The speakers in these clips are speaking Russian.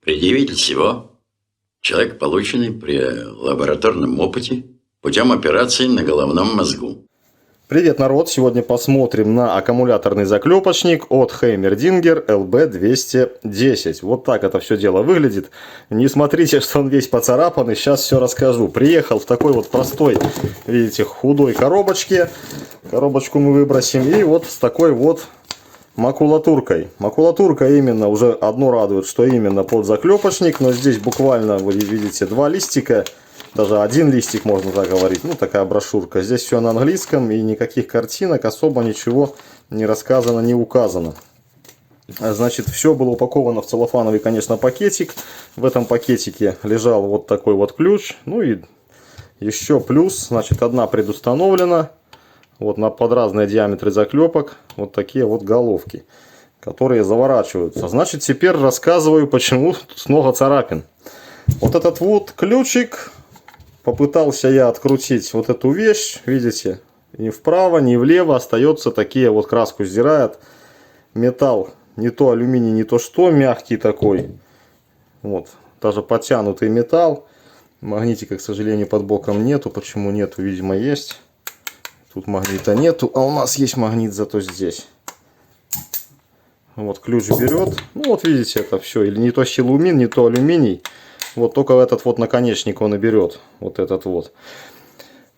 Предъявитель всего – человек, полученный при лабораторном опыте путем операции на головном мозгу. Привет, народ! Сегодня посмотрим на аккумуляторный заклепочник от Heimerdinger LB210. Вот так это все дело выглядит. Не смотрите, что он весь поцарапанный, сейчас все расскажу. Приехал в такой вот простой, видите, худой коробочке. Коробочку мы выбросим. И вот с такой вот макулатуркой. Макулатурка именно, уже одно радует, что именно под заклепочник. Но здесь буквально, вы видите, два листика. Даже один листик, можно так говорить. Ну, такая брошюрка. Здесь все на английском. И никаких картинок, особо ничего не рассказано, не указано. Значит, все было упаковано в целлофановый, конечно, пакетик. В этом пакетике лежал вот такой вот ключ. Ну и еще плюс, значит, одна предустановлена. Вот под разные диаметры заклепок. Вот такие вот головки, которые заворачиваются. Значит, теперь рассказываю, почему тут много царапин. Вот этот вот ключик. Попытался я открутить вот эту вещь, видите, ни вправо, ни влево остается такие вот, краску сдирает. Металл, не то алюминий, не то что, мягкий такой. Вот, даже подтянутый металл. Магнитика, к сожалению, под боком нету. Почему нету? Видимо, есть. Тут магнита нету, а у нас есть магнит зато здесь. Вот ключ берет. Ну вот видите, это все. Или не то силумин, не то алюминий. Вот только этот вот наконечник он и берет. Вот этот вот.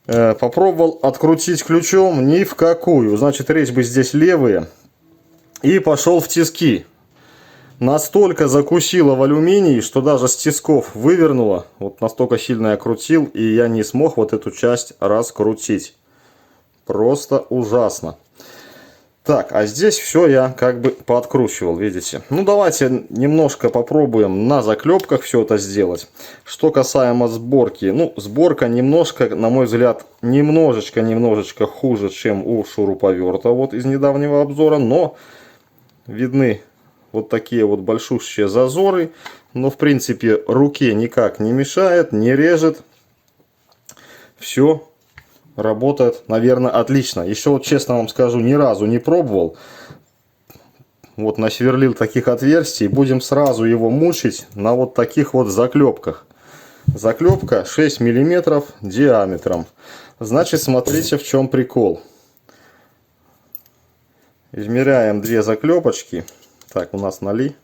Попробовал открутить ключом, ни в какую. Значит, резьбы здесь левые. И пошел в тиски. Настолько закусило в алюминий, что даже с тисков вывернуло. Вот настолько сильно я крутил, и я не смог вот эту часть раскрутить. Просто ужасно. Так, а здесь все я как бы пооткручивал, видите. Ну, давайте немножко попробуем на заклепках все это сделать. Что касаемо сборки. Ну, сборка немножко, на мой взгляд, немножечко хуже, чем у шуруповерта вот из недавнего обзора. Но видны вот такие вот большущие зазоры. Но, в принципе, руке никак не мешает, не режет. Все работает, наверное, отлично. Еще вот честно вам скажу, ни разу не пробовал. Вот насверлил таких отверстий. Будем сразу его мучить на вот таких вот заклепках. Заклепка 6 мм диаметром. Значит, смотрите, в чем прикол. Измеряем две заклепочки. Так, у нас ноли.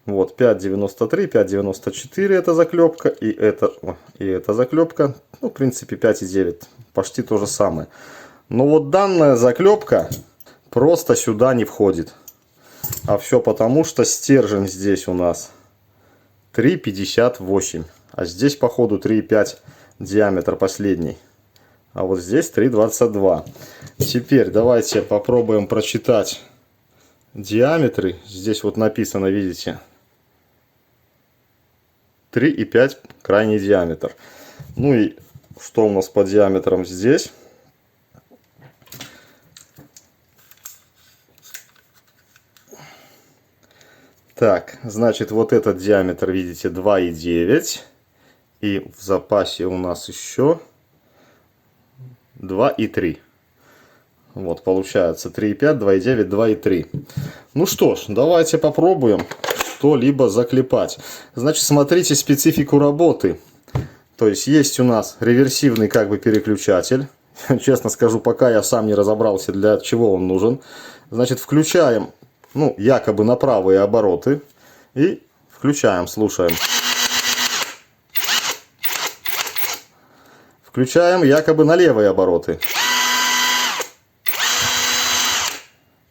Вот 5,93, 5,94 это заклепка, и эта заклепка, ну, в принципе, 5,9, почти то же самое. Но вот данная заклепка просто сюда не входит. А все потому, что стержень здесь у нас 3,58, а здесь, походу, 3,5 диаметр последний. А вот здесь 3,22. Теперь давайте попробуем прочитать диаметры. Здесь вот написано, видите, 3,5 крайний диаметр. Ну и что у нас по диаметрам здесь? Так, значит, вот этот диаметр, видите, 2,9. И в запасе у нас еще 2,3. Вот, получается 3,5, 2,9, 2,3. Ну что ж, давайте попробуем что-либо заклепать. Значит, смотрите специфику работы. То есть у нас реверсивный как бы переключатель. Честно скажу, пока я сам не разобрался, для чего он нужен. Значит, включаем, ну, якобы на правые обороты. И включаем, слушаем. Включаем якобы на левые обороты.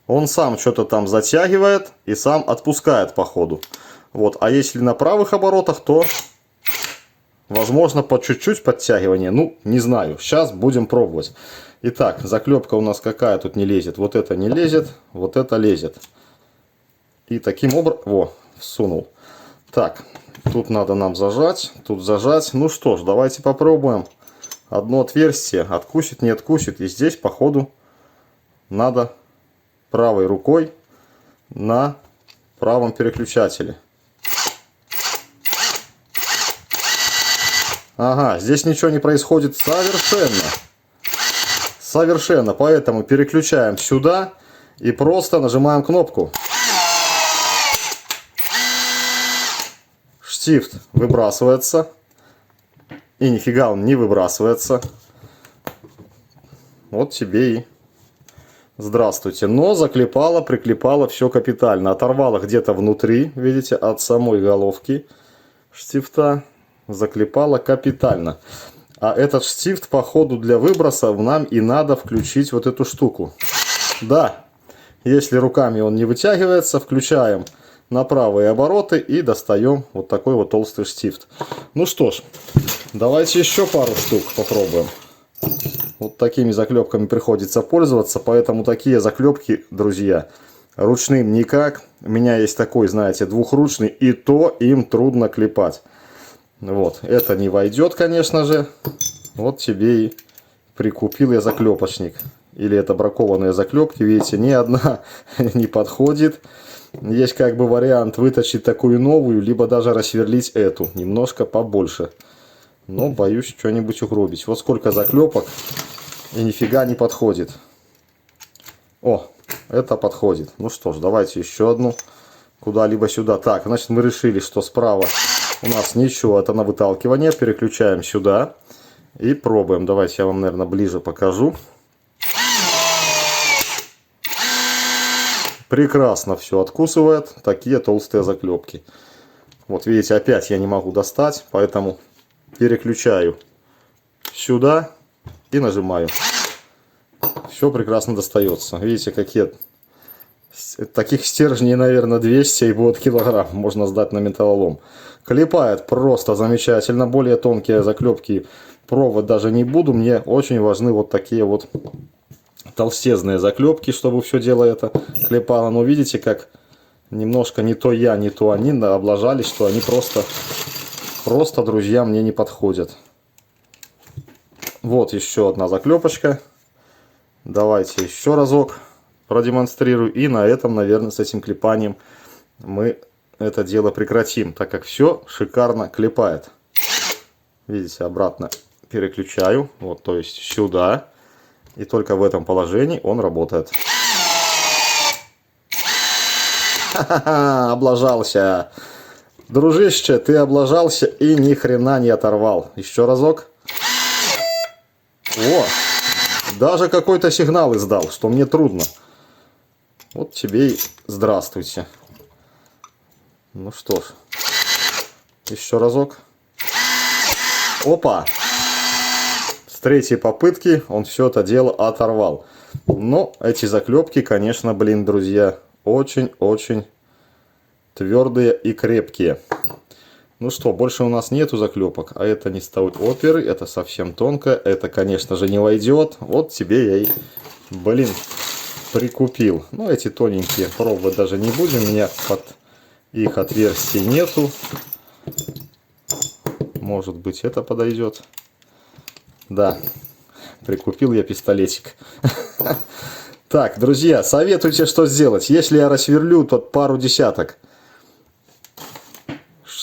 Он сам что-то там затягивает и сам отпускает по ходу. Вот. А если на правых оборотах, то возможно по чуть-чуть подтягивание. Ну, не знаю. Сейчас будем пробовать. Итак, заклепка у нас какая тут не лезет. Вот это не лезет, вот это лезет. И таким образом... Во, всунул. Так, тут надо нам зажать, тут зажать. Ну что ж, давайте попробуем. Одно отверстие. Откусит, не откусит. И здесь, по ходу, надо правой рукой на правом переключателе. Ага, здесь ничего не происходит совершенно. Поэтому переключаем сюда и просто нажимаем кнопку. штифт выбрасывается. И нифига он не выбрасывается. Вот тебе и здравствуйте. Но заклепало, приклепало все капитально. Оторвало где-то внутри, видите, от самой головки штифта. Заклепало капитально. А этот штифт, по ходу, для выброса нам и надо включить вот эту штуку. Да, если руками он не вытягивается, включаем на правые обороты и достаем вот такой вот толстый штифт. Ну что ж, давайте еще пару штук попробуем. Вот такими заклепками приходится пользоваться, поэтому такие заклепки, друзья, ручным никак. У меня есть такой, знаете, двухручный, и то им трудно клепать. Вот, это не войдет, конечно же. Вот тебе и прикупил я заклепочник. Или это бракованные заклепки, видите, ни одна не подходит. Есть как бы вариант вытащить такую новую, либо даже рассверлить эту, немножко побольше. Но боюсь что-нибудь угробить. Вот сколько заклепок, и нифига не подходит. О, это подходит. Ну что ж, давайте еще одну куда-либо сюда. Так, значит, мы решили, что справа у нас ничего, это на выталкивание. Переключаем сюда и пробуем. Давайте я вам, наверное, ближе покажу. Прекрасно все откусывает. Такие толстые заклепки. Вот видите, опять я не могу достать, поэтому переключаю сюда и нажимаю. Все прекрасно достается. Видите, какие... Таких стержней, наверное, 200 и будет килограмм. Можно сдать на металлолом. Клепает просто замечательно. Более тонкие заклепки провод даже не буду. Мне очень важны вот такие вот толстезные заклепки, чтобы все дело это клепало. Но видите, как немножко не то я, не то они облажались, что они просто, друзья, мне не подходят. Вот еще одна заклепочка. Давайте еще разок продемонстрирую. И на этом, наверное, с этим клепанием мы это дело прекратим, так как все шикарно клепает. Видите, обратно переключаю. Вот, то есть сюда. И только в этом положении он работает. Ха-ха-ха, облажался. Дружище, ты облажался и ни хрена не оторвал. Еще разок. О, даже какой-то сигнал издал, что мне трудно. Вот тебе и здравствуйте. Ну что ж. Еще разок. Опа. С третьей попытки он все это дело оторвал. Но эти заклепки, конечно, блин, друзья, очень-очень твердые и крепкие. Ну что, больше у нас нету заклепок, а это не стоит оперы, это совсем тонко, это, конечно же, не войдет. Вот тебе я и, блин, прикупил. Ну, эти тоненькие пробовать даже не будем, у меня под их отверстий нету. Может быть, это подойдет. Да, прикупил я пистолетик. Так, друзья, советуйте, что сделать. Если я рассверлю тут пару десяток,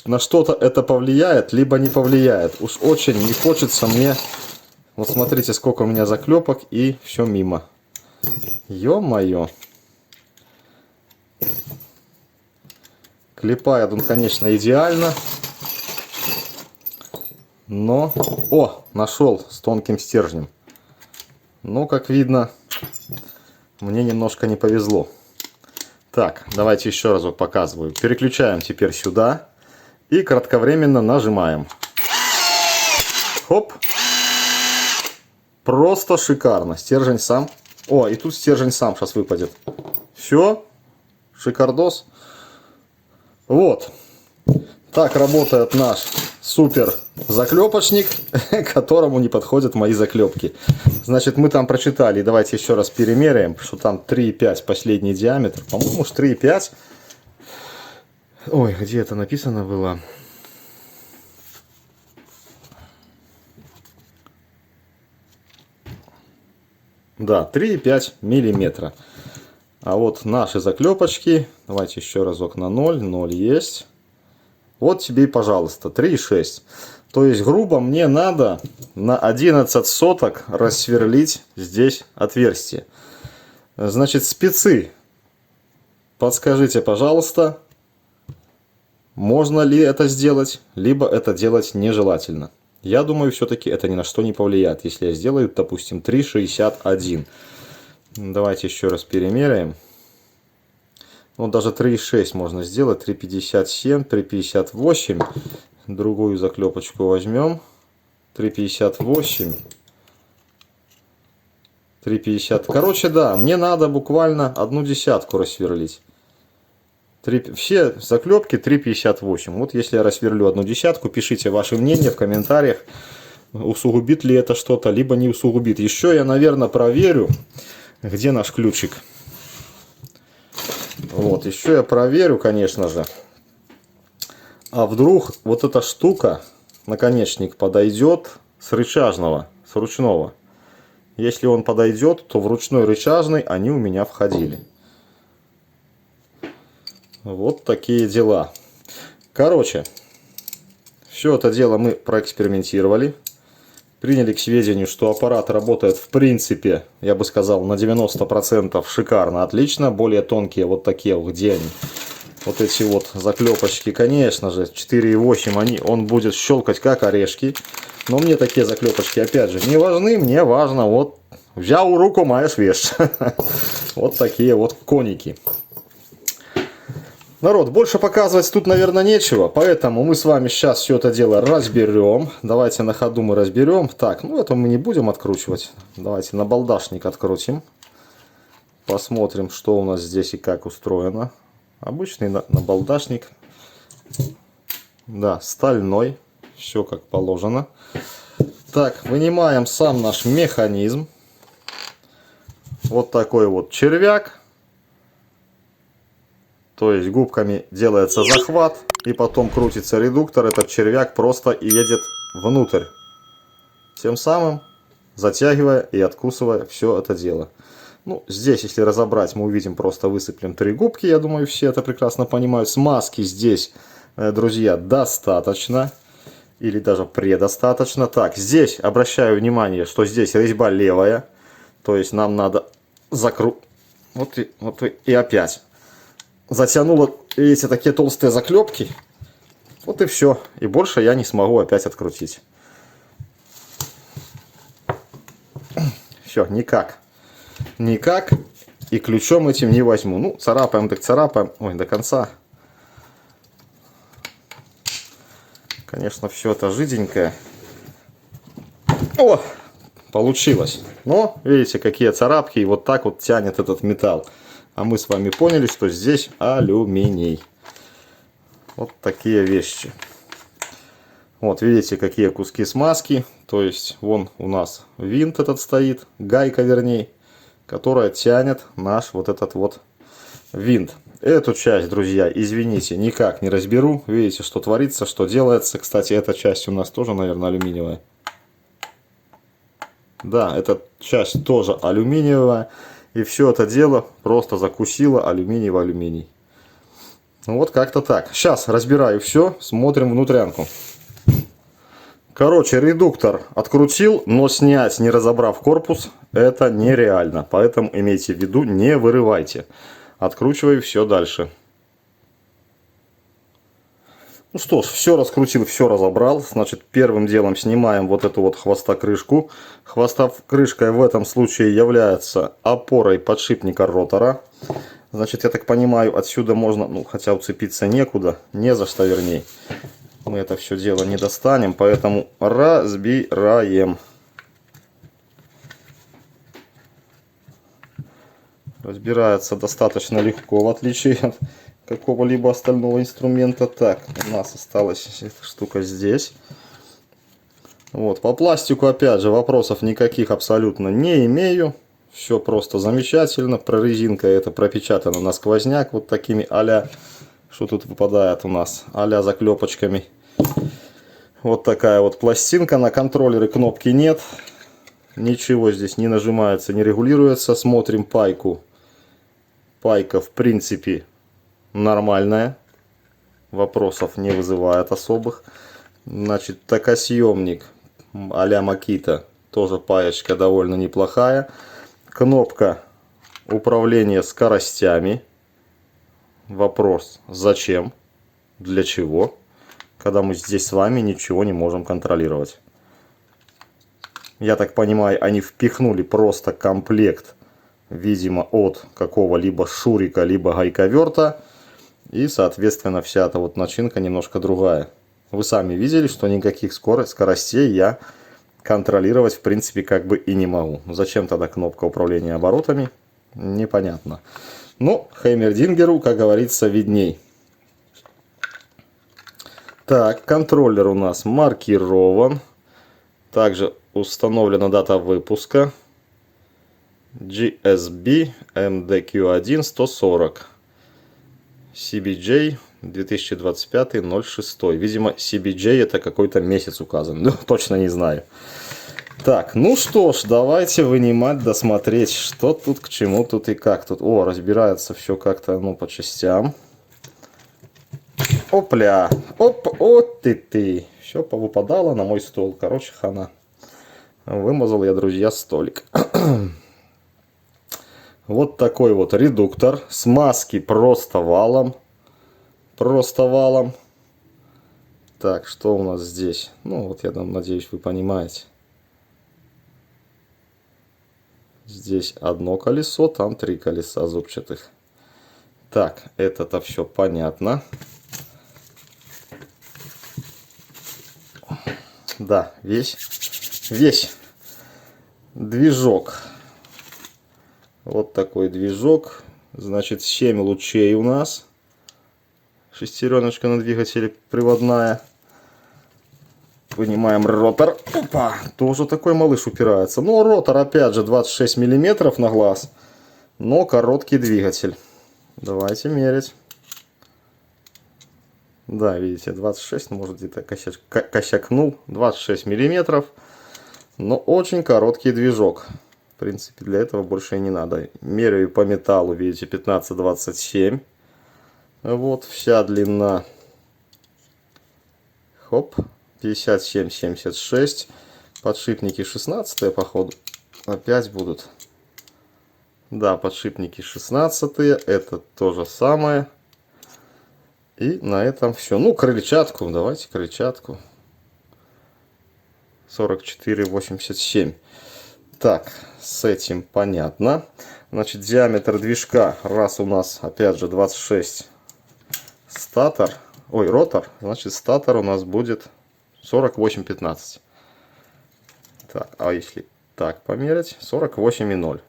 на что-то это повлияет, либо не повлияет. Уж очень не хочется мне. Вот смотрите, сколько у меня заклепок, и все мимо. Ё-моё. Клепает он, конечно, идеально. Но... О, нашел с тонким стержнем. Но, как видно, мне немножко не повезло. Так, давайте еще разок показываю. Переключаем теперь сюда. И кратковременно нажимаем. Хоп. Просто шикарно. Стержень сам. О, и тут стержень сам сейчас выпадет. Все. Шикардос. Вот. Так работает наш супер заклепочник, которому не подходят мои заклепки. Значит, мы там прочитали. Давайте еще раз перемеряем, что там 3,5 последний диаметр. По-моему, уж 3,5. Ой, где это написано было? Да, 3,5 миллиметра. А вот наши заклепочки, давайте еще разок на 0, 0 есть. Вот тебе и пожалуйста, 3,6. То есть, грубо мне надо на 11 соток рассверлить здесь отверстие. Значит, спецы, подскажите, пожалуйста, можно ли это сделать, либо это делать нежелательно. Я думаю, все-таки это ни на что не повлияет, если я сделаю, допустим, 3,61. Давайте еще раз перемеряем. Ну, даже 3,6 можно сделать, 3,57, 3,58. Другую заклепочку возьмем. 3,58. 3,50. Короче, да, мне надо буквально 1/10 рассверлить. Все заклепки 3,58. Вот если я рассверлю 1/10, пишите ваше мнение в комментариях, усугубит ли это что-то, либо не усугубит. Еще я, наверное, проверю, где наш ключик. Вот, еще я проверю, конечно же. А вдруг вот эта штука, наконечник, подойдет с рычажного, с ручного. Если он подойдет, то в ручной рычажный они у меня входили. Вот такие дела. Короче, все это дело мы проэкспериментировали. Приняли к сведению, что аппарат работает в принципе, я бы сказал, на 90% шикарно, отлично. Более тонкие вот такие, где они? Вот эти вот заклепочки, конечно же, 4,8, он будет щелкать как орешки. Но мне такие заклепочки, опять же, не важны. Мне важно, вот, взял в руку, маешь вещь. Вот такие вот коники. Народ, больше показывать тут, наверное, нечего. Поэтому мы с вами сейчас все это дело разберем. Давайте на ходу мы разберем. Так, ну это мы не будем откручивать. Давайте набалдашник открутим. Посмотрим, что у нас здесь и как устроено. Обычный набалдашник. Да, стальной. Все как положено. Так, вынимаем сам наш механизм. Вот такой вот червяк. То есть губками делается захват. И потом крутится редуктор. Этот червяк просто едет внутрь. Тем самым затягивая и откусывая все это дело. Ну, здесь, если разобрать, мы увидим, просто высыплем 3 губки. Я думаю, все это прекрасно понимают. Смазки здесь, друзья, достаточно. Или даже предостаточно. Так, здесь обращаю внимание, что здесь резьба левая. То есть нам надо вот и опять. Затянуло, видите, такие толстые заклепки. Вот и все. И больше я не смогу опять открутить. Все, никак. Никак. И ключом этим не возьму. Ну, царапаем, так царапаем. Ой, до конца. Конечно, все это жиденькое. О! Получилось. Но, видите, какие царапки. И вот так вот тянет этот металл. А мы с вами поняли, что здесь алюминий. Вот такие вещи. Вот, видите, какие куски смазки. То есть, вон у нас винт этот стоит. Гайка, вернее. Которая тянет наш вот этот вот винт. Эту часть, друзья, извините, никак не разберу. Видите, что творится, что делается. Кстати, эта часть у нас тоже, наверное, алюминиевая. Да, эта часть тоже алюминиевая. И все это дело просто закусило алюминий в алюминий. Вот как-то так. Сейчас разбираю все, смотрим внутрянку. Короче, редуктор открутил, но снять, не разобрав корпус, это нереально. Поэтому имейте в виду, не вырывайте. Откручиваю все дальше. Ну что ж, все раскрутил, все разобрал. Значит, первым делом снимаем вот эту вот хвостокрышку. Хвостокрышкой в этом случае является опорой подшипника ротора. Значит, я так понимаю, отсюда можно, ну, хотя уцепиться некуда, не за что, вернее. Мы это все дело не достанем, поэтому разбираем. Разбирается достаточно легко, в отличие от какого-либо остального инструмента. Так, у нас осталась эта штука здесь. Вот, по пластику, опять же, вопросов никаких абсолютно не имею. Все просто замечательно. Прорезинка это пропечатана на сквозняк вот такими а-ля, что тут выпадает у нас, а-ля заклепочками. Вот такая вот пластинка. На контроллере кнопки нет. Ничего здесь не нажимается, не регулируется. Смотрим пайку. Пайка в принципе нормальная. Вопросов не вызывает особых. Значит, токосъемник а-ля Makita. Тоже паечка довольно неплохая. Кнопка управления скоростями. Вопрос, зачем? Для чего? Когда мы здесь с вами ничего не можем контролировать. Я так понимаю, они впихнули просто комплект, видимо, от какого-либо шурика, либо гайковерта. И, соответственно, вся эта вот начинка немножко другая. Вы сами видели, что никаких скоростей я контролировать, в принципе, как бы и не могу. Зачем тогда кнопка управления оборотами? Непонятно. Но Хеймердингеру, как говорится, видней. Так, контроллер у нас маркирован. Также установлена дата выпуска. GSB MDQ1 140. CBJ 2025-06. Видимо, CBJ это какой-то месяц указан. Ну, точно не знаю. Так, ну что ж, давайте вынимать, досмотреть, что тут к чему, тут и как тут. О, разбирается все как-то, ну, по частям. Опля, оп, вот ты. Все повыпадало на мой стол. Короче, хана. Вымазал я, друзья, столик. Вот такой вот редуктор. Смазки просто валом. Просто валом. Так, что у нас здесь? Ну, вот я там надеюсь, вы понимаете. Здесь одно колесо, там 3 колеса зубчатых. Так, это-то все понятно. Да, весь движок. Вот такой движок. Значит, 7 лучей у нас. Шестереночка на двигателе приводная. Вынимаем ротор. Опа, тоже такой малыш упирается. Но ротор, опять же, 26 миллиметров на глаз. Но короткий двигатель. Давайте мерить. Да, видите, 26, может где-то косякнул. 26 миллиметров. Но очень короткий движок. В принципе, для этого больше и не надо. Меряю по металлу, видите, 15-27. Вот вся длина. Хоп. 57-76. Подшипники 16 походу. Опять будут. Да, подшипники 16. Это то же самое. И на этом все. Ну, крыльчатку. Давайте крыльчатку. 44-87. Так, с этим понятно. Значит, диаметр движка. Раз у нас, опять же, 26 статор. Ой, ротор. Значит, статор у нас будет 48-15. Так, а если так померить? 48,0.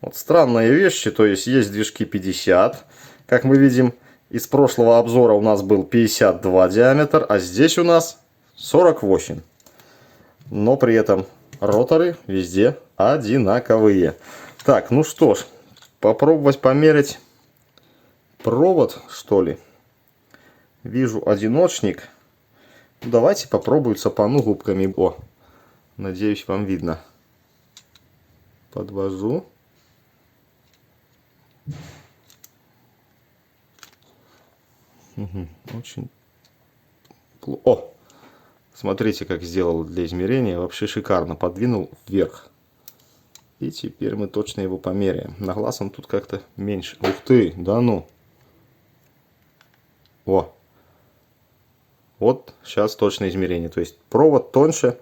Вот странные вещи. То есть, есть движки 50. Как мы видим, из прошлого обзора у нас был 52 диаметр. А здесь у нас 48. Но при этом роторы везде одинаковые. Так, ну что ж, попробовать померить провод, что ли. Вижу одиночник. Давайте попробую цапану губками. О, надеюсь, вам видно. Подвожу. Угу, очень плохо. О! Смотрите, как сделал для измерения. Вообще шикарно. Подвинул вверх. И теперь мы точно его померяем. На глаз он тут как-то меньше. Ух ты, да ну. О. Вот сейчас точное измерение. То есть провод тоньше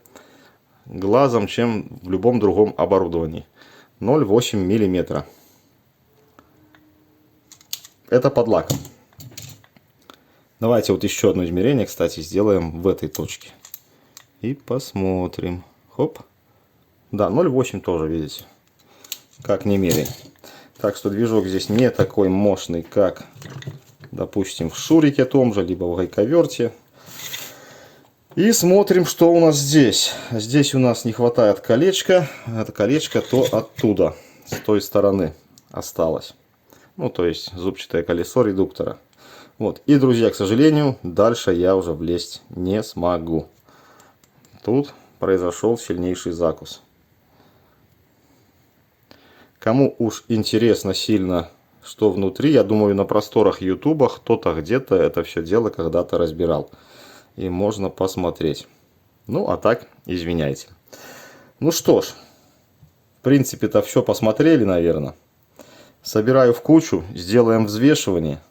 глазом, чем в любом другом оборудовании. 0,8 миллиметра. Это под лаком. Давайте вот еще одно измерение, кстати, сделаем в этой точке. И посмотрим. Хоп. Да, 0,8 тоже, видите. Как не меряем. Так что движок здесь не такой мощный, как, допустим, в шурике том же, либо в гайковерте. И смотрим, что у нас здесь. Здесь у нас не хватает колечка. Это колечко то оттуда, с той стороны осталось. Ну, то есть зубчатое колесо редуктора. Вот. И, друзья, к сожалению, дальше я уже влезть не смогу. Тут произошел сильнейший закус. Кому уж интересно сильно, что внутри, я думаю, на просторах ютуба кто-то где-то это все дело когда-то разбирал. И можно посмотреть. Ну, а так, извиняйте. Ну что ж, в принципе-то все посмотрели, наверное. Собираю в кучу, сделаем взвешивание.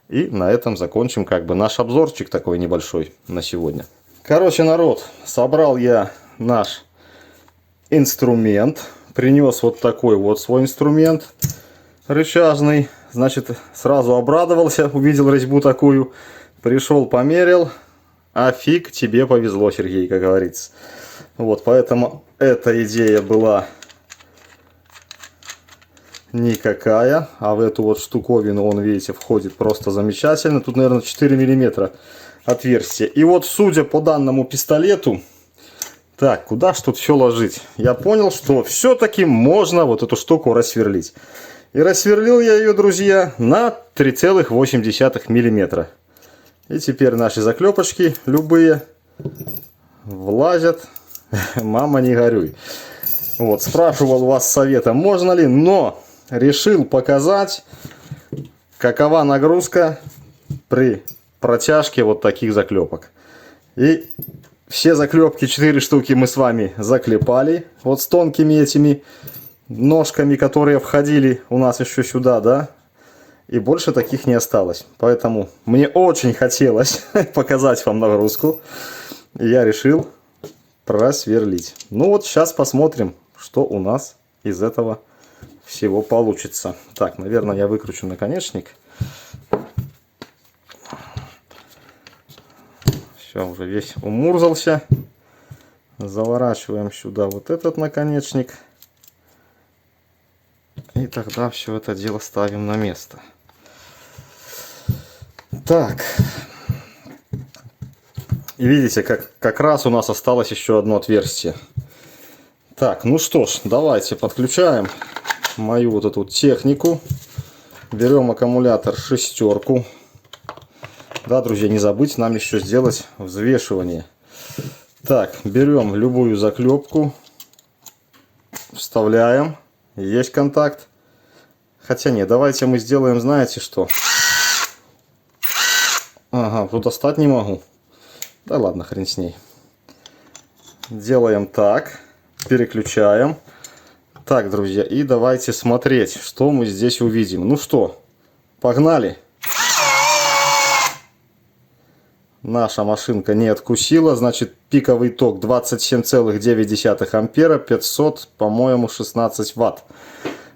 И на этом закончим как бы наш обзорчик такой небольшой на сегодня. Короче, народ, собрал я наш инструмент. Принес вот такой вот свой инструмент рычажный. Значит, сразу обрадовался, увидел резьбу такую. Пришел, померил. А фиг тебе повезло, Сергей, как говорится. Вот, поэтому эта идея была никакая. А в эту вот штуковину он, видите, входит просто замечательно. Тут, наверное, 4 миллиметра отверстие. И вот, судя по данному пистолету... Так, куда ж тут все ложить? Я понял, что все-таки можно вот эту штуку рассверлить. И рассверлил я ее, друзья, на 3,8 миллиметра. И теперь наши заклепочки любые влазят. Мама, не горюй. Вот, спрашивал вас совета, можно ли, но решил показать, какова нагрузка при протяжке вот таких заклепок. И все заклепки, 4 штуки мы с вами заклепали. Вот с тонкими этими ножками, которые входили у нас еще сюда, да. И больше таких не осталось. Поэтому мне очень хотелось показать вам нагрузку. И я решил просверлить. Ну вот сейчас посмотрим, что у нас из этого всего получится. Так, наверное, я выкручу наконечник. Все, уже весь умурзался. Заворачиваем сюда вот этот наконечник. И тогда все это дело ставим на место. Так. И видите, как раз у нас осталось еще одно отверстие. Так, ну что ж, давайте подключаем мою вот эту технику. Берем аккумулятор шестерку. Да, друзья, не забудьте нам еще сделать взвешивание. Так, берем любую заклепку. Вставляем. Есть контакт. Хотя нет, давайте мы сделаем, знаете что? Ага, тут достать не могу. Да ладно, хрен с ней. Делаем так. Переключаем. Так, друзья, и давайте смотреть, что мы здесь увидим. Ну что, погнали. Наша машинка не откусила. Значит, пиковый ток 27,9 ампера, 500, по-моему, 16 ватт.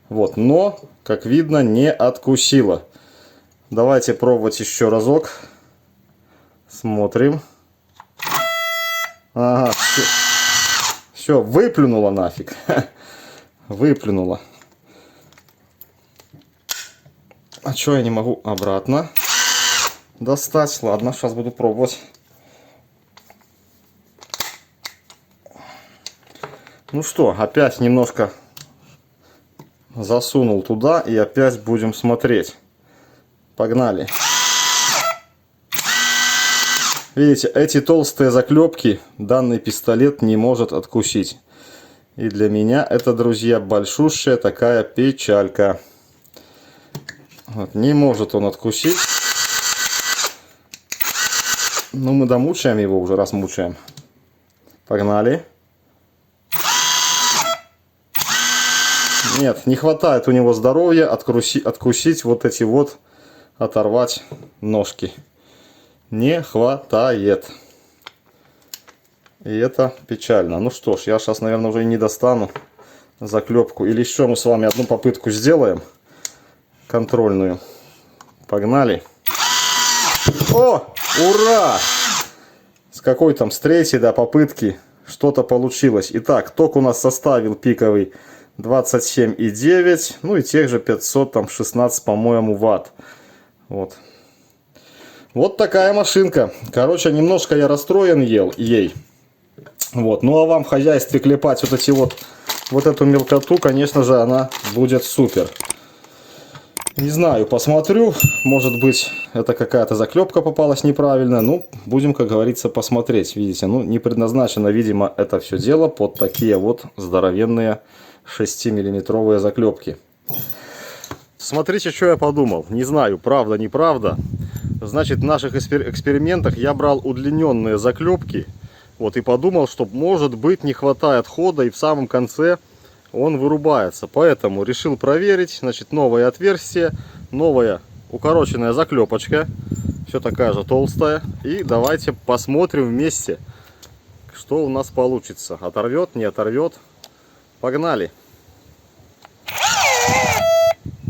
Вот, но, как видно, не откусила. Давайте пробовать еще разок. Смотрим. Ага, все, выплюнула нафиг. Выплюнула. А что я не могу обратно достать? Ладно, сейчас буду пробовать. Ну что, опять немножко засунул туда и опять будем смотреть. Погнали. Видите, эти толстые заклепки данный пистолет не может откусить. И для меня это, друзья, большущая такая печалька. Вот, не может он откусить. Ну, мы домучаем его уже, раз мучаем. Погнали. Нет, не хватает у него здоровья откусить вот эти вот, оторвать ножки. Не хватает. И это печально. Ну что ж, я сейчас, наверное, уже не достану заклепку. Или еще мы с вами одну попытку сделаем. Контрольную. Погнали. О! Ура! С какой там, с третьей, да, попытки что-то получилось. Итак, ток у нас составил пиковый 27,9. Ну и тех же 500, там 16, по-моему, ватт. Вот. Вот такая машинка. Короче, немножко я расстроен ей. Вот. Ну а вам в хозяйстве клепать вот эту мелкоту, конечно же, она будет супер. Не знаю, посмотрю. Может быть, это какая-то заклепка попалась неправильно. Ну, будем, как говорится, посмотреть. Видите, ну, не предназначено, видимо, это все дело под такие вот здоровенные 6-миллиметровые заклепки. Смотрите, что я подумал. Не знаю, правда, неправда. Значит, в наших экспериментах я брал удлиненные заклепки. Вот, и подумал, что, может быть, не хватает хода, и в самом конце он вырубается. Поэтому решил проверить. Значит, новое отверстие, новая укороченная заклепочка. Все такая же толстая. И давайте посмотрим вместе, что у нас получится. Оторвет, не оторвет. Погнали.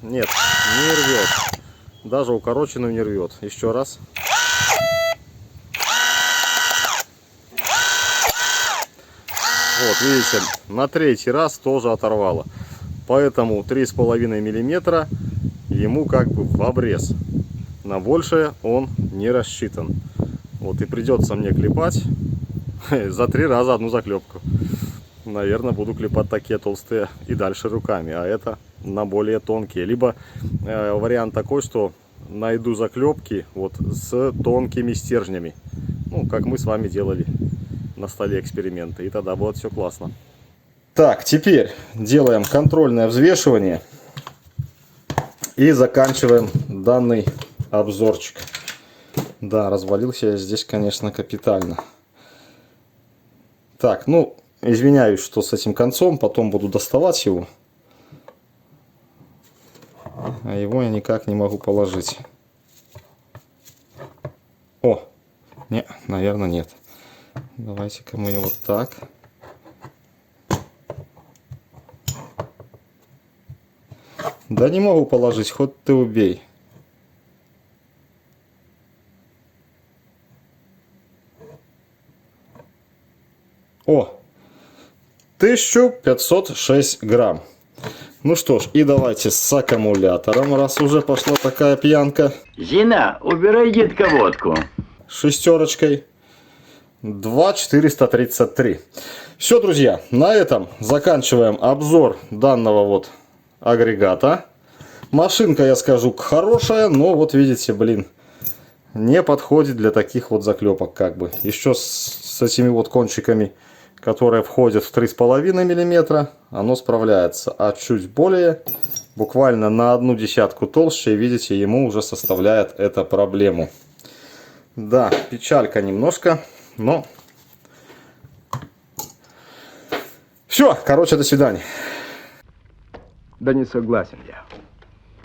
Нет, не рвет. Даже укороченную не рвет. Еще раз. Вот, видите, на третий раз тоже оторвало. Поэтому 3,5 миллиметра ему как бы в обрез. На большее он не рассчитан. Вот и придется мне клепать за 3 раза одну заклепку. Наверное, буду клепать такие толстые и дальше руками, а это на более тонкие. Либо вариант такой, что найду заклепки вот с тонкими стержнями. Ну, как мы с вами делали на столе эксперименты. И тогда будет все классно. Так, теперь делаем контрольное взвешивание. И заканчиваем данный обзорчик. Да, развалился я здесь, конечно, капитально. Так, ну, извиняюсь, что с этим концом. Потом буду доставать его. А его я никак не могу положить. О! Не, наверное, нет. Давайте-ка мы его вот так. Да не могу положить, хоть ты убей. О! 1506 грамм. Ну что ж, и давайте с аккумулятором, раз уже пошла такая пьянка. Зина, убирай, детка, водку. Шестерочкой. 2,433. Все, друзья, на этом заканчиваем обзор данного вот агрегата. Машинка, я скажу, хорошая, но вот видите, блин, не подходит для таких вот заклепок как бы. Еще с этими вот кончиками, которые входят в 3,5 мм, оно справляется. А чуть более, буквально на 1/10 толще, видите, ему уже составляет это проблему. Да, печалька немножко, но... Все, короче, до свидания. Да не согласен я.